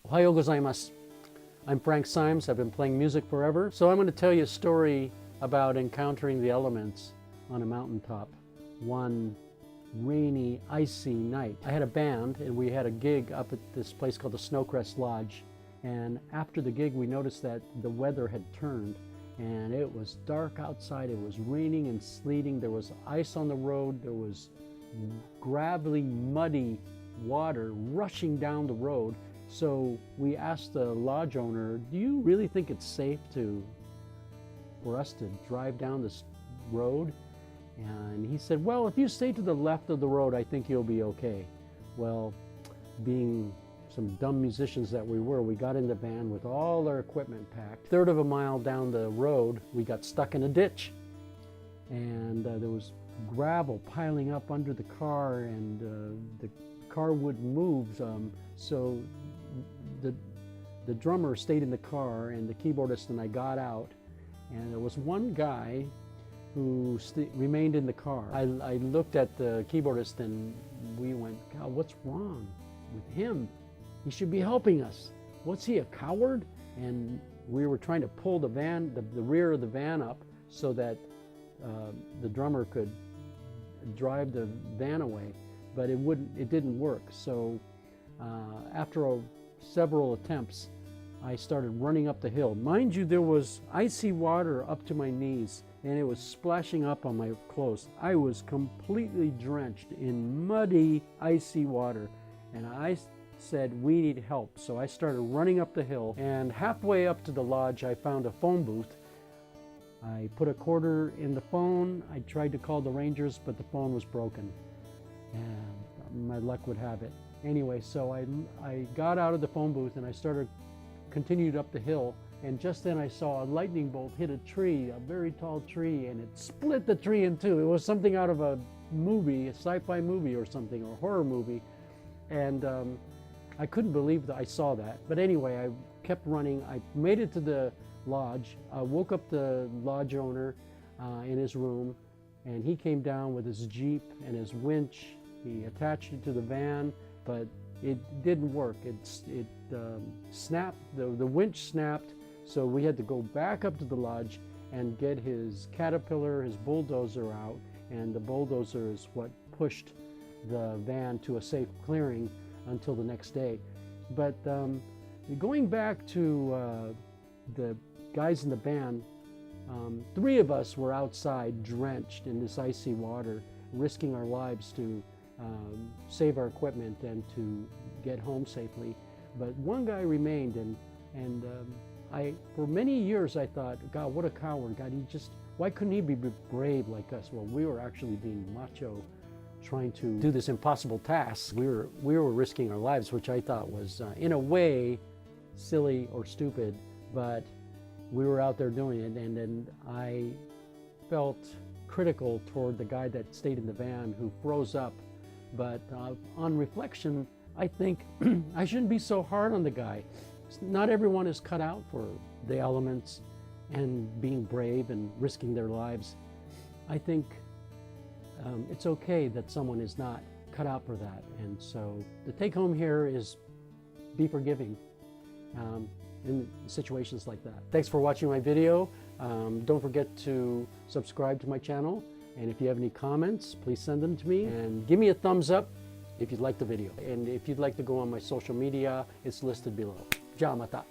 Ohayo gozaimasu. I'm Frank Symes. I've been playing music forever. So I'm going to tell you a story about encountering the elements on a mountaintop one rainy, icy night. I had a band and we had a gig up at this place called the Snowcrest Lodge. And after the gig, we noticed that the weather had turned and it was dark outside. It was raining and sleeting. There was ice on the road. There was gravelly, muddy water rushing down the road. So we asked the lodge owner, do you really think it's safe for us to drive down this road? And he said, well, if you stay to the left of the road, I think you'll be okay. Well, being some dumb musicians that we were, we got in the van with all our equipment packed. A third of a mile down the road, we got stuck in a ditch. And there was gravel piling up under the car, and the car wouldn't move. So the drummer stayed in the car, and the keyboardist and I got out. And there was one guy who remained in the car. I looked at the keyboardist and we went, God, what's wrong with him? He should be helping us. What's he, a coward? And we were trying to pull the van, the rear of the van up so that the drummer could drive the van away, but it didn't work. So after several attempts, I started running up the hill. Mind you, there was icy water up to my knees and it was splashing up on my clothes. I was completely drenched in muddy, icy water. And I said, we need help. So I started running up the hill, and halfway up to the lodge, I found a phone booth. I put a quarter in the phone. I tried to call the Rangers, but the phone was broken. And my luck would have it. Anyway, so I got out of the phone booth and I continued up the hill, and just then I saw a lightning bolt hit a tree, a very tall tree, and it split the tree in two. It was something out of a movie, a sci-fi movie or something, or a horror movie. And I couldn't believe that I saw that. But anyway, I kept running. I made it to the lodge. I woke up the lodge owner in his room, and he came down with his Jeep and his winch. He attached it to the van, but it didn't work. It snapped, the winch snapped, so we had to go back up to the lodge and get his Caterpillar, his bulldozer out, and the bulldozer is what pushed the van to a safe clearing until the next day. But going back to the guys in the band, three of us were outside drenched in this icy water, risking our lives to save our equipment and to get home safely. But one guy remained, and for many years I thought, God, what a coward. God, why couldn't he be brave like us? Well, we were actually being macho, trying to do this impossible task. We were risking our lives, which I thought was in a way silly or stupid, but we were out there doing it. And then I felt critical toward the guy that stayed in the van who froze up. But on reflection, I think I shouldn't be so hard on the guy. Not everyone is cut out for the elements and being brave and risking their lives. I think it's okay that someone is not cut out for that. And so the take home here is be forgiving in situations like that. Thanks for watching my video. Don't forget to subscribe to my channel. And if you have any comments, please send them to me, and give me a thumbs up if you'd like the video. And if you'd like to go on my social media, it's listed below. Ja mata.